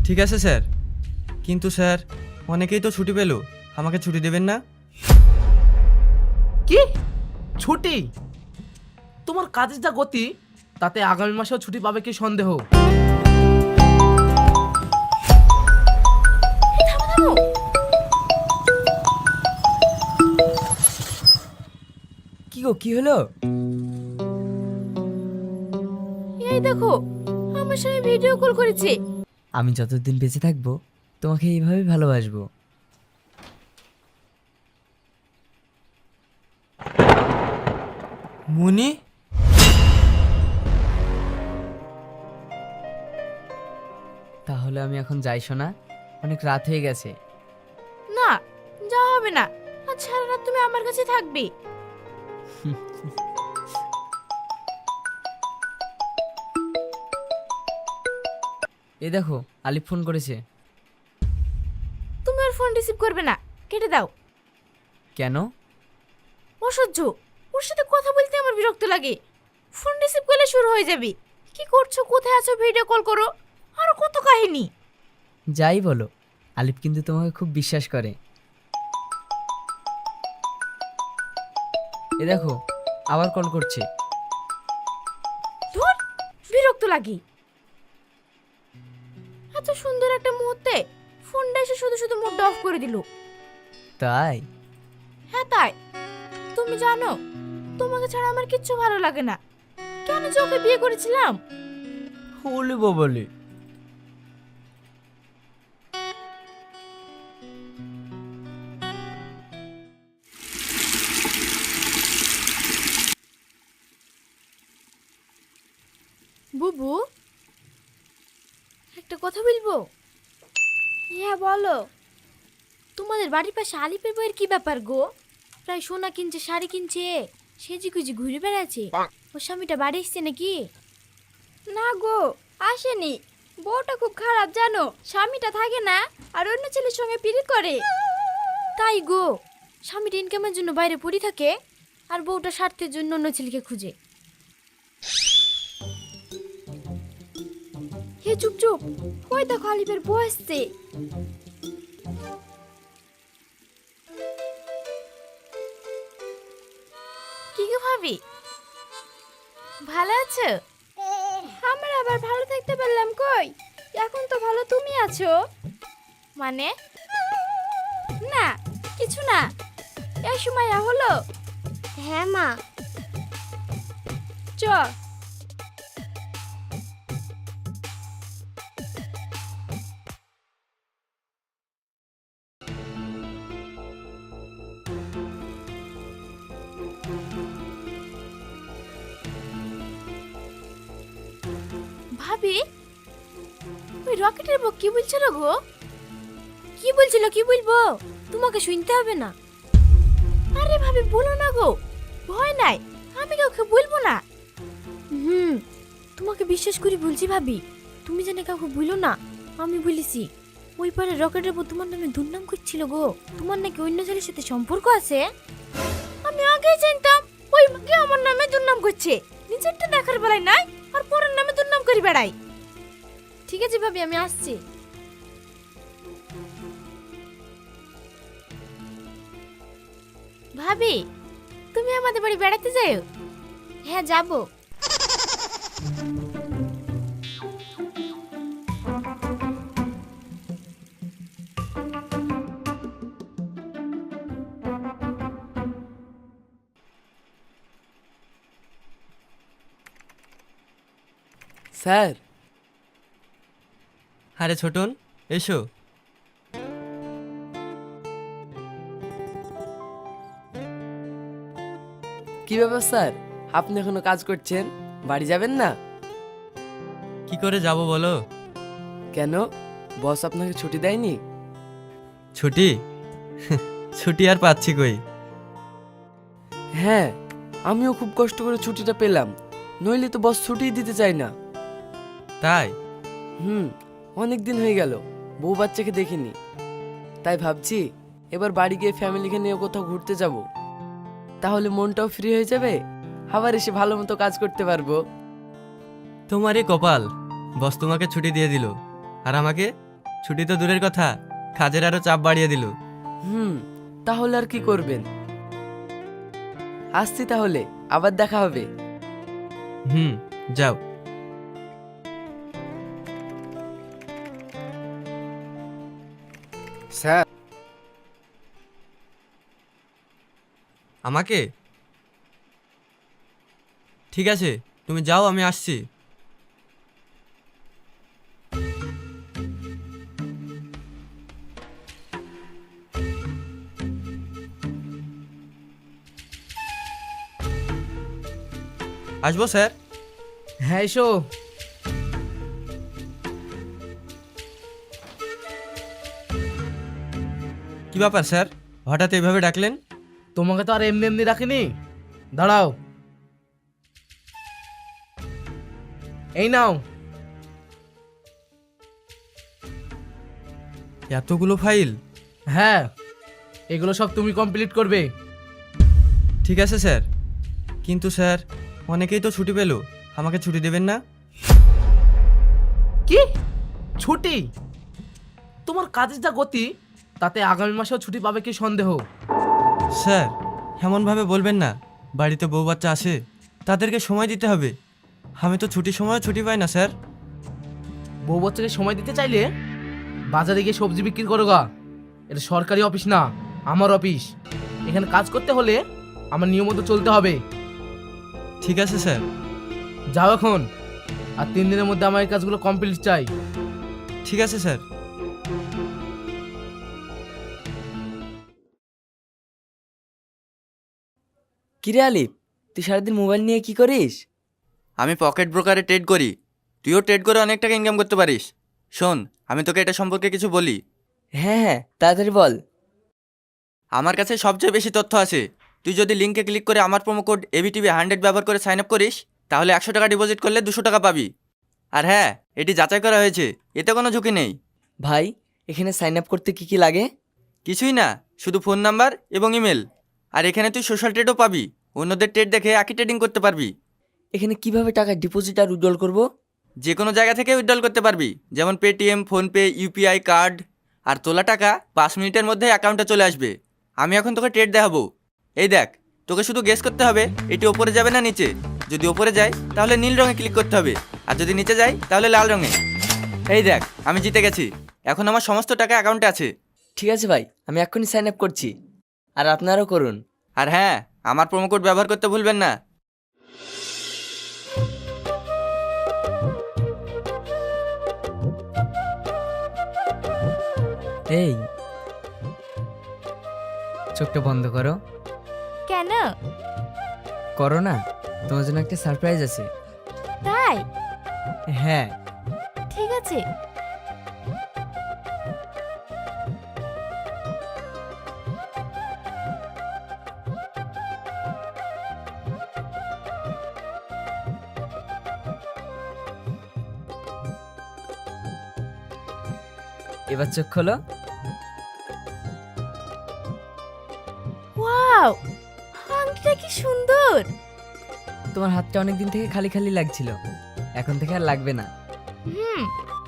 ঠিক আছে স্যার, কিন্তু স্যার অনেকেই তো ছুটি পেল, আমাকে ছুটি দেবেন না? কি ছুটি? তোমার কাজের যা গতি, তাতে আগামী মাসেও ছুটি পাবে কি সন্দেহ? কি গো, কি হলো? এই দেখো, আমার সঙ্গে ভিডিও কল করেছে। আমি যতদিন বেঁচে থাকবো তোমাকে এইভাবেই ভালোবাসবো। মুনি, তাহলে আমি এখন যাই শোনা, অনেক রাত হয়ে গেছে। না, যা হবে না। আজ সারা রাত তুমি আমার কাছে থাকবে। এই দেখো, আলিফ ফোন করেছে। তুমি ওর ফোন রিসিভ করবে না, কেটে দাও। কেন? অসহ্য, ওর সাথে কথা বলতে আমার বিরক্ত লাগে। ফোন রিসিভ করলে শুরু হয়ে যাবে, কি করছো, কোথায় আছো, ভিডিও কল করো, আরো কত কাহিনী। যাই বলো, আলিফ কিন্তু তোমাকে খুব বিশ্বাস করে। এ দেখো, আবার কল করছে। ধুর, বিরক্ত লাগে। এত সুন্দর একটা মুহূর্তে ফোনটা এসে শুধু শুধু মুডটা অফ করে দিল। তাই? হ্যাঁ তাই। তুমি জানো, তোমাকে ছাড়া আমার কিচ্ছু ভালো লাগে না। কেন যে ওকে বিয়ে করেছিলাম? বলবো বলে। বুবু, একটা কথা বলবো? হ্যাঁ বলো। তোমাদের বাড়ির পাশে আলিপের বইয়ের কি ব্যাপার গো? প্রায় সোনা কিনছে, শাড়ি কিনছে, সেজি গুজি ঘুরে বেড়াচ্ছে। ওর স্বামীটা বাড়ি এসছে নাকি? না গো, আসেনি। বউটা খুব খারাপ জানো, স্বামীটা থাকে না আর অন্য ছেলের সঙ্গে পিরিত করে। তাই গো, স্বামীটা ইনকামের জন্য বাইরে পড়ে থাকে আর বউটা স্বার্থের জন্য অন্য ছেলেকে খুঁজে। হে চুপ চুপ, ওই দেখো আলিপের বউ আসছে। কি গো ভাবি, ভালো আছো? আমরা আবার ভালো থাকতে পারলাম কই? এখন তো ভালো তুমি আছো। মানে? না, কিছু না। এই সময় হলো? হ্যাঁ মা। চ। ভাবি, ওই রকেটের বউ কি বলছিল গো? কি বলছিল, কি বলবো? তোমাকে শুনতে হবে না। আরে ভাবি বলো না গো, ভয় নাই, আমি কাউকে বলবো না। তোমাকে বিশ্বাস করি বলছি ভাবি, তুমি জানে কাউকে বলো না। আমি বলেছি ওই পারে রকেটের বউ তোমার নামে দুর্নাম করছিল গো। তোমার নাকি অন্য ছেলের সাথে সম্পর্ক আছে। আমি আগেই জানতাম ওই মাকে আমার নামে দুর্নাম করছে। নিজেরটা দেখার বেলায় নাই আর পরের নামে দুর্নাম করে বেড়াই। ঠিক আছে ভাবি, আমি আসছি। ভাবি, তুমি আমাদের বাড়ি বেড়াতে যাও? হ্যাঁ যাব। স্যার, আরে ছোটন, এসো। কি ব্যাপার স্যার, আপনি এখনো কাজ করছেন, বাড়ি যাবেন না? কি করে যাব বলো? কেন, বস আপনাকে ছুটি দেয়নি? ছুটি? ছুটি আর পাচ্ছি কই। হ্যাঁ, আমিও খুব কষ্ট করে ছুটিটা পেলাম, নইলে তো বস ছুটিই দিতে চায় না। তাই? অনেক দিন হয়ে গেল বউ বাচ্চাকে দেখিনি, তাই ভাবছি এবার বাড়ি গিয়ে ফ্যামিলিকে নিয়ে কোথাও ঘুরতে যাব, তাহলে মনটাও ফ্রি হয়ে যাবে, আবার এসে ভালো মতো কাজ করতে পারবো। তোমারই কপাল, বস তোমাকে ছুটি দিয়ে দিল আর আমাকে ছুটি তো দূরের কথা, কাজের আরো চাপ বাড়িয়ে দিল। তাহলে আর কি করবেন? আসছি তাহলে, আবার দেখা হবে। যাও। স্যার, আমাকে? ঠিক আছে, তুমি যাও, আমি আসছি। আসবো স্যার? হ্যাঁ এসো। কি ব্যাপার স্যার, হঠাৎ এইভাবে ডাকলেন? তোমাকে তো আর এমনি এমনি রাখিনি, দাঁড়াও। এই নাও। এতগুলো ফাইল? হ্যাঁ, এগুলো সব তুমি কমপ্লিট করবে। ঠিক আছে স্যার, কিন্তু স্যার অনেকেই তো ছুটি পেলো, আমাকে ছুটি দেবেন না? কি ছুটি? তোমার কাজের যা গতি, তাতে আগামী মাসেও ছুটি পাবে কি সন্দেহ? স্যার এমনভাবে বলবেন না, বাড়িতে বউ বাচ্চা আছে, তাদেরকে সময় দিতে হবে। আমি তো ছুটির সময় ছুটি পাই না স্যার। বউ বাচ্চাকে সময় দিতে চাইলে বাজারে গিয়ে সবজি বিক্রি করো গা। এটা সরকারি অফিস না, আমার অফিস। এখানে কাজ করতে হলে আমার নিয়ম মতো চলতে হবে। ঠিক আছে স্যার। যাও এখন, আর 3 দিনের মধ্যে আমার এই কাজগুলো কমপ্লিট চাই। ঠিক আছে স্যার। কিরে আলিফ, তুই সারাদিন মোবাইল নিয়ে কি করিস? আমি পকেট ব্রোকারে ট্রেড করি, তুইও ট্রেড করে অনেক টাকা ইনকাম করতে পারিস। শোন, আমি তোকে এটা সম্পর্কে কিছু বলি। হ্যাঁ হ্যাঁ, তাড়াতাড়ি বল। আমার কাছে সবচেয়ে বেশি তথ্য আছে। তুই যদি লিঙ্কে ক্লিক করে আমার প্রোমো কোড ABTV100 ব্যবহার করে সাইন আপ করিস, তাহলে 100 টাকা ডিপোজিট করলে 200 টাকা পাবি। আর হ্যাঁ, এটি যাচাই করা হয়েছে, এতে কোনো ঝুঁকি নেই। ভাই, এখানে সাইন আপ করতে কি কি লাগে? কিছুই না, শুধু ফোন নাম্বার এবং ইমেল। আর এখানে তুই সোশ্যাল ট্রেডও পাবি, অন্যদের ট্রেড দেখে একই ট্রেডিং করতে পারবি। এখানে কিভাবে টাকা ডিপোজিট আর উইথড্রল করব? যে কোনো জায়গা থেকে উইথড্রল করতে পারবি, যেমন পেটিএম, ফোনপে, ইউপিআই কার্ড। আর তোলা টাকা 5 মিনিটের মধ্যে অ্যাকাউন্টে চলে আসবে। আমি এখন তোকে ট্রেড দেখাবো। এই দেখ, তোকে শুধু গেস করতে হবে এটি ওপরে যাবে না নিচে। যদি ওপরে যায় তাহলে নীল রঙে ক্লিক করতে হবে, আর যদি নিচে যায় তাহলে লাল রঙে। এই দেখ, আমি জিতে গেছি। এখন আমার সমস্ত টাকা অ্যাকাউন্টে আছে। ঠিক আছে ভাই, আমি এক্ষুনি সাইন আপ করছি। আর আপনারাও করুন। আর হ্যাঁ, আমার প্রোমো কোড ব্যবহার করতে ভুলবেন না। এই, চোখটা বন্ধ করো। কেন? করো না, তোমার জন্য একটা সারপ্রাইজ আছে। তাই? হ্যাঁ। ঠিক আছে। এবার চোখ খোলো। ওয়াও, আংটিটা কি সুন্দর। তোমার হাতটা অনেক দিন থেকে খালি খালি লাগছিল, এখন থেকে আর লাগবে না।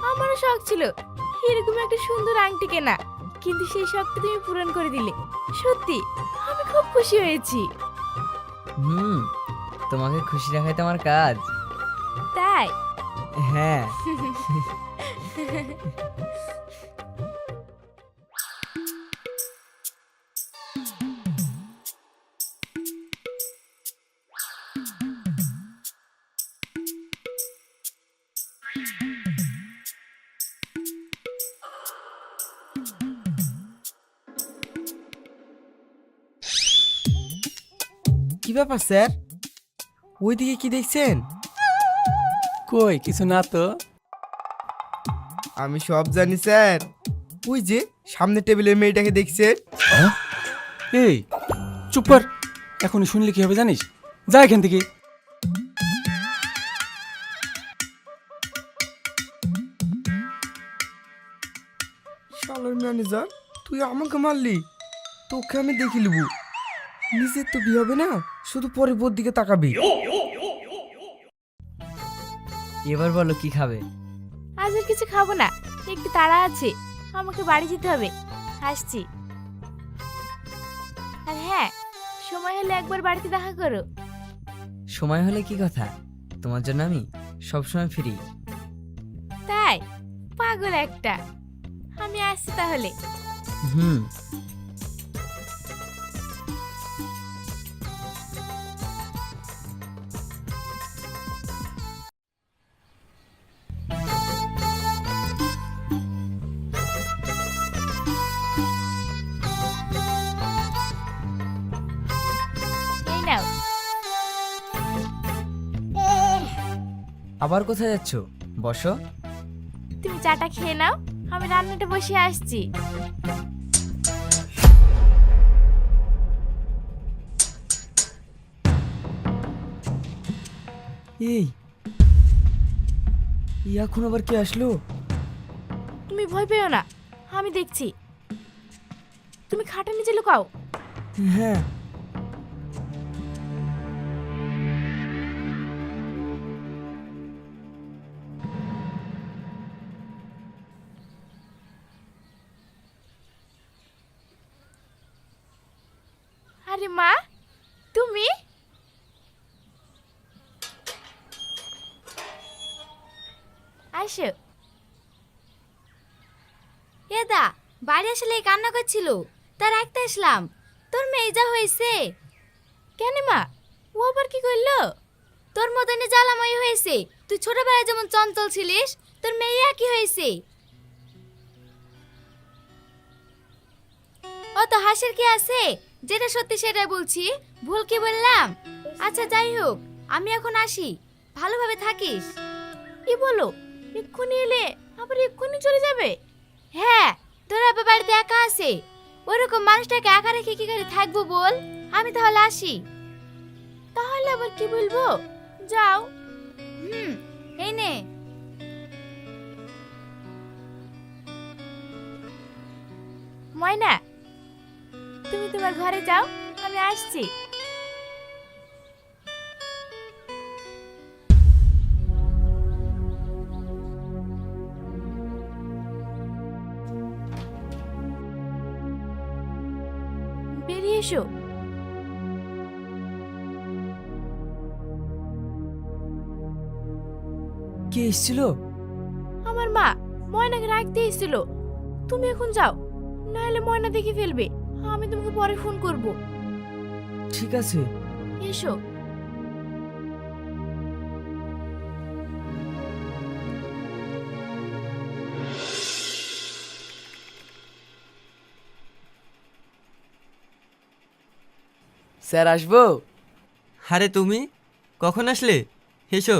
আমারও শখ ছিল এরকম একটা সুন্দর আংটি কেনা, কিন্তু সেই শখটা তুমি পূরণ করে দিলে। সত্যি আমি খুব খুশি হয়েছি। তোমাকে খুশি রাখাই তো আমার কাজ। তাই? হ্যাঁ। কি ব্যাপার স্যার? ওইদিকে কি দেখছেন? কই কিছু না তো। আমি সব জানি স্যার। ওই যে সামনে টেবিলের মেয়েটাকে দেখছেন? এই চুপ কর, এখনই শুনলে কি হবে জানিস? যা এখান থেকে। শালার ম্যানেজার, তুই আমাকে মারলি, তোকে আমি দেখি লিবু। নিজের তো বিয়ে হবে না, শুধু পরের বোর দিকে তাকাবি। এবার বলো কি খাবে? আজ আর কিছু খাবো না, একটু তাড়া আছে। আমাকে বাড়ি যেতে হবে, আসছি। আর হ্যাঁ, সময় হলে একবার বাড়িতে দেখা করো। সময় হলে কি কথা, তোমার জন্য আমি সবসময় ফ্রি। তাই? পাগল একটা। আমি আসছি তাহলে। হুম। এই নাও। আবার কোথায় যাচ্ছ? বসো। তুমি চাটা খেয়ে নাও, আমি রান্নাটা বসিয়ে আসছি। এই এখন আবার কে আসলো? তুমি ভয় পেও না, আমি দেখছি। তুমি খাটের নিচে লুকাও। হ্যাঁ। আরে মা, তুমি? আসো। এদা বাড়ি আসলে কান্না করছিল, তার রাখতে আসলাম। তোর মেয়ে যা হয়েছে। কেন মা, ও আবার কি করলো? তোর মতনে জ্বালাময় হয়েছে। তুই ছোটবেলায় যেমন চঞ্চল ছিলিস, তোর মেয়ে একই হয়েছে। ও তো হাসির কি আছে? যেটা সত্যি সেটাই বলছি, ভুল কি বললাম? আচ্ছা যাই হোক, আমি এখন আসি, ভালোভাবে থাকিস। কি বলো, এক্ষুনি এলে আবার এক্ষুনি চলে যাবে? হ্যাঁ, তোর আবার বাড়িতে একা আছে, ওরকম মানুষটাকে একা রেখে কি করে থাকবো বল? আমি তাহলে আসি। তাহলে আবার কি বলবো? যাও। এই নে। ময়না, তুমি তোমার ঘরে যাও, আমি আসছি। বেরিয়ে এসো। কে এসেছিল? আমার মা ময়নাকে রাখতে এসেছিল। তুমি এখন যাও, নাহলে ময়না দেখে ফেলবে। আমি তোমাকে পরে ফোন করব। ঠিক আছে। এসো। স্যার আসবো? আরে তুমি কখন আসলে? এসো।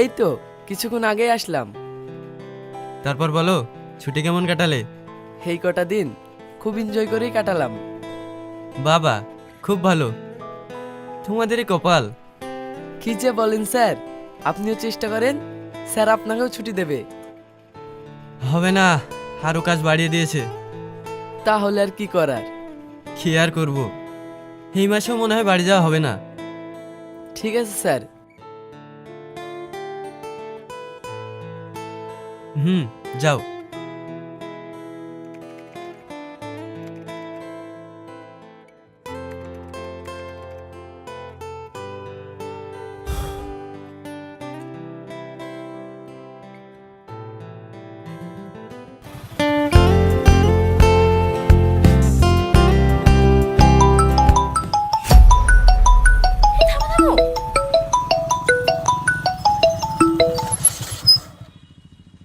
এই তো কিছুক্ষণ আগেই আসলাম। তারপর বলো, ছুটি কেমন কাটালে? এই কটা দিন খুব এনজয় করেই কাটালাম। বাবা, খুব ভালো। তোমাদেরই কপাল। কি যে বলেন স্যার, আপনিও চেষ্টা করেন, স্যার আপনাকেও ছুটি দেবে। হবে না, আরও কাজ বাড়িয়ে দিয়েছে। তাহলে আর কি করার? কি আর করবো, এই মাসেও মনে হয় বাড়ি যাওয়া হবে না। ঠিক আছে স্যার। যাও।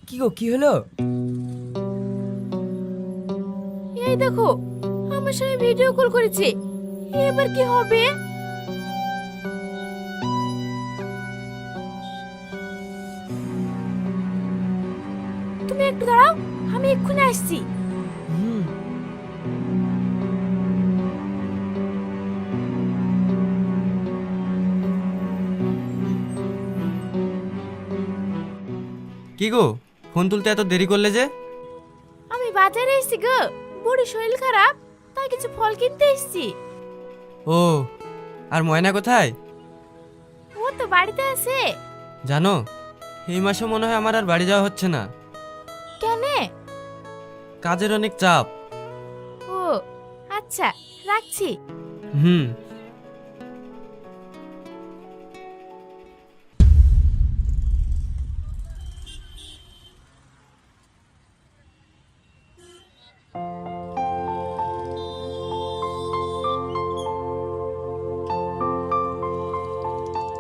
কি গো, কি হলো? এই দেখো, আমার সঙ্গে ভিডিও কল করেছে। এবার কি হবে? তুমি একটু দাঁড়াও, আমি এক্ষুনি আসছি। কি গো, ফোন তুলতে এত দেরি করলে যে? আমি বাজারে এসেছি গো, বুড়ি শরীর খারাপ, তাই কিছু ফল কিনতে এসেছি। ও, আর ময়না কোথায়? তো বাড়িতে আছে। জানো, এই মাসে মনে হয় আমার আর বাড়ি যাওয়া হচ্ছে না। কেনে? কাজের অনেক চাপ। ও আচ্ছা, রাখছি। হুম।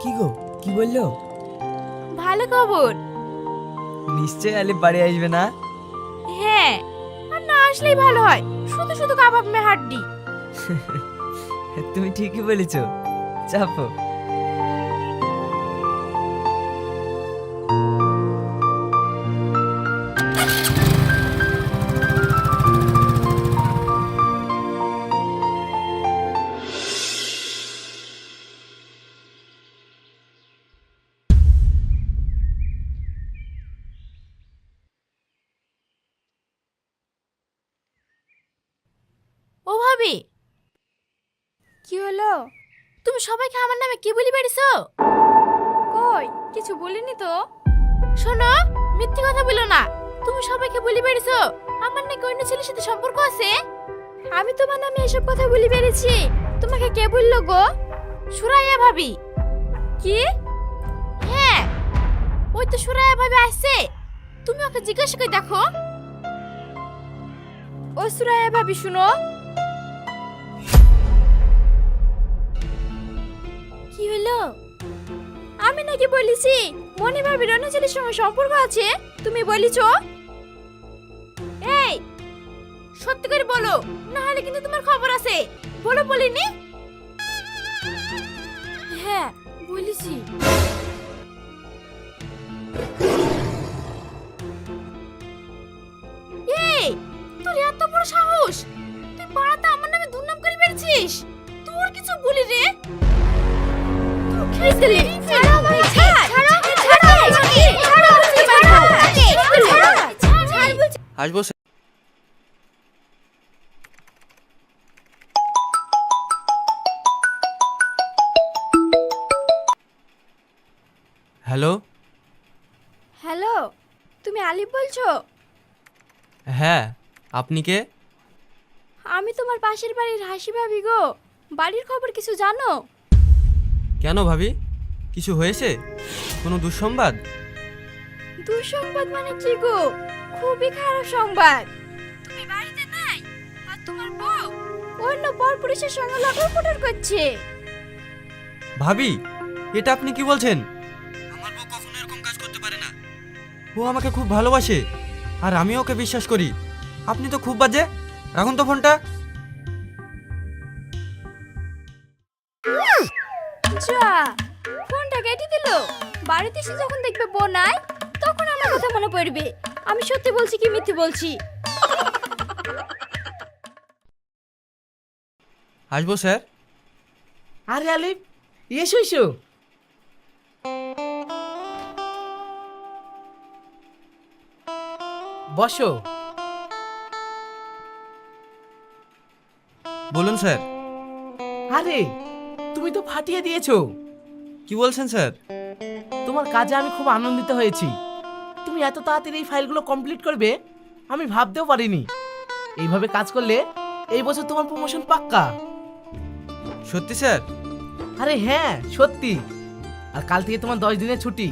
কি গো, কি বললো? ভালো খবর। নিশ্চয়ই আলিফ বাড়ি আসবে না? হ্যাঁ, আর না আসলেই ভালো হয়, শুধু শুধু কাবাব মে হাড্ডি। তুমি ঠিকই বলেছো, চাপো। ও ভাবি, কি হলো? তুমি সবাইকে আমার নামে কি বলি বেড়েছো? কই কিছু বলিনি তো। শোনো, মিথ্যে কথা বলো না। তুমি সবাইকে বলি বেড়েছো আমার নাকি অন্য ছেলের সাথে সম্পর্ক আছে। আমি তোমার নামে এসব কথা বলি বেড়েছি, তোমাকে কে বললো গো? সুরাইয়া ভাবি। কি? হ্যাঁ, ওই তো সুরাইয়া ভাবি আসছে, তুমি ওকে জিজ্ঞাসা করে দেখো। ও সুরাইয়া ভাবি, শুনো। কি হলো? আমি নাকি বলেছি মনি ভাবির অন্য ছেলের সঙ্গে সম্পর্ক আছে? তুমি বলিছো? এই সত্যি করে বলো, না হলে কিন্তু তোমার খবর আছে। বলো, বলিনি? হ্যাঁ বলেছি। এই তোর এত বড় সাহস, তুই পাড়াতে আমার নামে দুর্নাম করে বেড়েছিস। তোর কিছু বলি রে? আসবো স্যার। হ্যালো। হ্যালো, তুমি আলিফ বলছো? হ্যাঁ, আপনি কে? আমি তোমার পাশের বাড়ির হাসি ভাবি গো। বাড়ির খবর কিছু জানো? কেন ভাবি, কিছু হয়েছে? কোনো দুঃসংবাদ? দুঃসংবাদ মানে কি গো? খুবই খারাপ সংবাদ। তুমি বাড়িতে নাই, আর তোমার বউ অন্য পরপুরুষের সঙ্গে লটরপটর করছে। ভাবি, এটা আপনি কি বলছেন? আমার বউ কখনো এরকম কাজ করতে পারে না। ও আমাকে খুব ভালোবাসে, আর আমি ওকে বিশ্বাস করি। আপনি তো খুব বাজে। এখন তো ফোনটা। যা, ফোনটা কেটে দিল। বাড়িতে এসে যখন দেখবে বউ নাই, তখন আমার কথা মনে পড়বে আমি সত্যি বলছি কি মিথ্যে বলছি। আসবো স্যার। আরে আলিফ, এসো এসো। বসো। বলুন স্যার। আরে তুমি তো ফাটিয়ে দিয়েছো। কি বলছেন স্যার? তোমার কাজে আমি খুব আনন্দিত হয়েছি। তুমি এত তাড়াতাড়ি এই ফাইলগুলো কমপ্লিট করবে আমি ভাবতেও পারিনি। এইভাবে কাজ করলে এই বছর তোমার প্রমোশন পাক্কা। সত্যি স্যার? আরে হ্যাঁ সত্যি। আর কাল থেকে তোমার 10 দিনের ছুটি।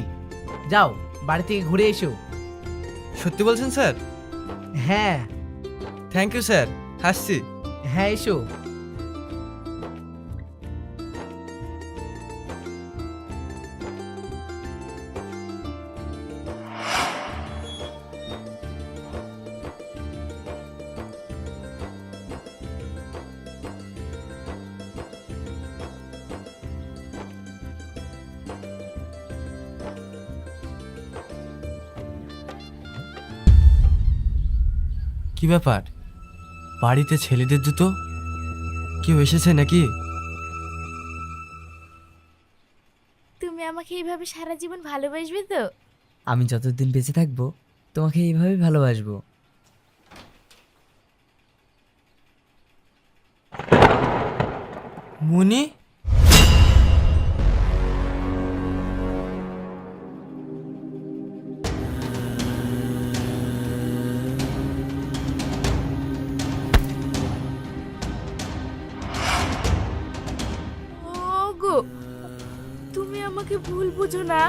যাও বাড়ি থেকে ঘুরে এসো। সত্যি বলছেন স্যার? হ্যাঁ। থ্যাংক ইউ স্যার, আসছি। হ্যাঁ এসো। কি ব্যাপার, বাড়িতে ছেলেদের জুতো? কেউ এসেছে নাকি? তুমি আমাকে এইভাবে সারা জীবন ভালোবাসবে তো? আমি যতদিন বেঁচে থাকবো তোমাকে এইভাবেই ভালোবাসবো। মুনি? আমাকে ভুল বুঝো না,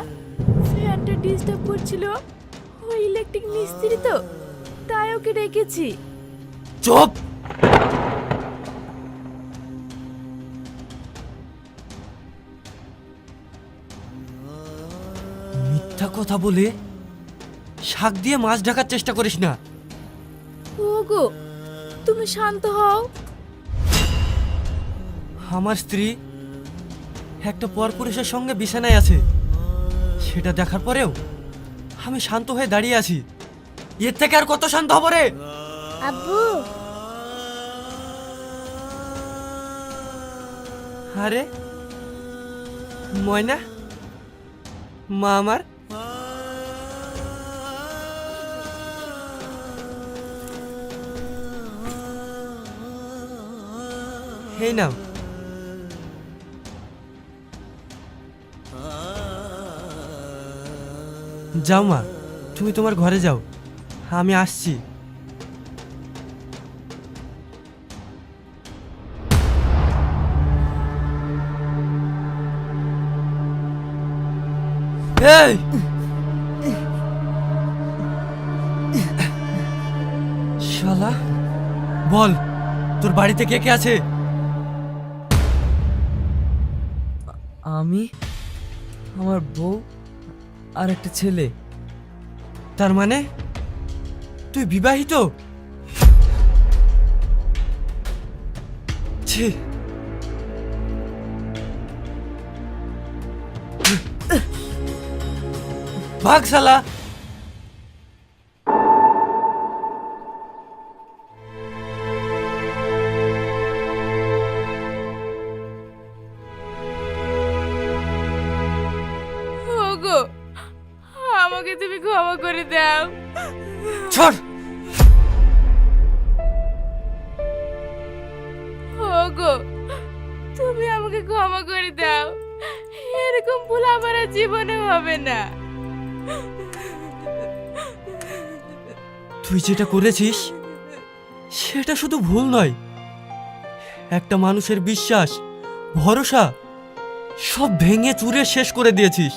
ফ্যানটা ডিস্টার্ব করছিল, ওই ইলেকট্রিক মিস্ত্রি তো, তাই ওকে ডেকেছি। চুপ! মিথ্যা কথা বলে শাক দিয়ে মাছ ঢাকার চেষ্টা করিস না। ওগো, তুমি শান্ত হও। আমার স্ত্রী একটা পরপুরুষের সঙ্গে বিছানায় আছে, সেটা দেখার পরেও আমি শান্ত হয়ে দাঁড়িয়ে আছি। এর থেকে আর কত শান্ত হব রে? আব্বু, আরে ময়না, মা আমার। এই নাও। যাও মা, তুমি তোমার ঘরে যাও, আমি আসছি। এই শালা, বল তোর বাড়িতে কে কে আছে? আমি, আমার বউ আর একটা ছেলে। তার মানে তুই বিবাহিত? ছি, ভাগ শালা। ওগো, আমাকে তুমি ক্ষমা করে দাও। ছাড়। ওগো, তুমি আমাকে ক্ষমা করে দাও, এরকম ভুল আমার আর জীবনে হবে না। তুই যেটা করেছিস সেটা শুধু ভুল নয়, একটা মানুষের বিশ্বাস, ভরসা সব ভেঙে চুরে শেষ করে দিয়েছিস।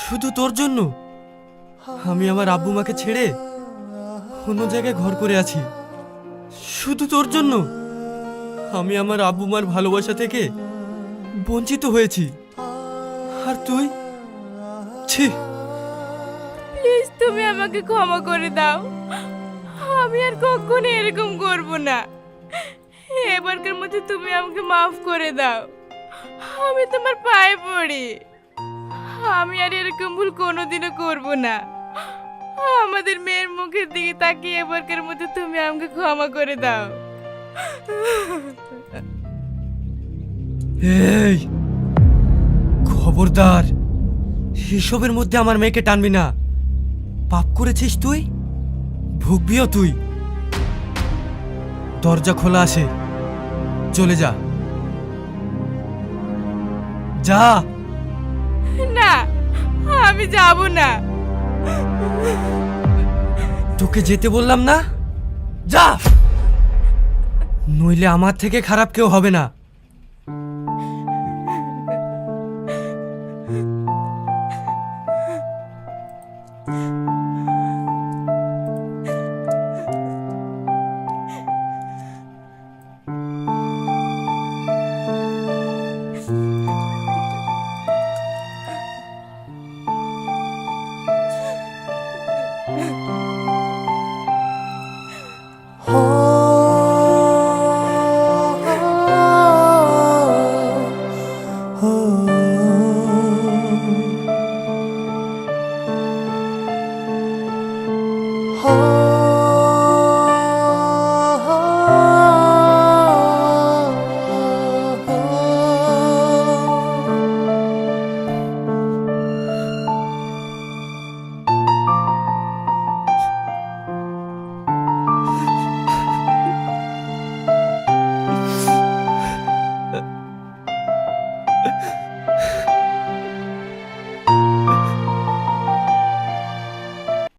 শুধু তোর জন্য আমি আমার আব্বু মাকে ছেড়ে অন্য জায়গায় ঘর করে আছি। শুধু তোর জন্য আমি আমার আব্বু মার ভালোবাসা থেকে বঞ্চিত হয়েছি। আর তুই, ছি। প্লিজ তুমি আমাকে ক্ষমা করে দাও, আমি আর কখনো এরকম করব না। এবারকার মধ্যে তুমি আমাকে মাফ করে দাও, আমি তোমার পায়ে পড়ি। আমি আর এরকম ভুল কোনোদিনও করব না। আমাদের মেয়ের মুখের দিকে তাকিয়ে এবারকার মধ্যে তুমি আমাকে ক্ষমা করে দাও। এই খবরদার, এসবের মধ্যে আমার মেয়েকে টানবি না। পাপ করেছিস তুই, ভুগবিও তুই। দরজা খোলা আছে, চলে যা। যা। না, আমি যাব না। তোকে যেতে বললাম না, যা। নইলে আমার থেকে খারাপ কেউ হবে না। oh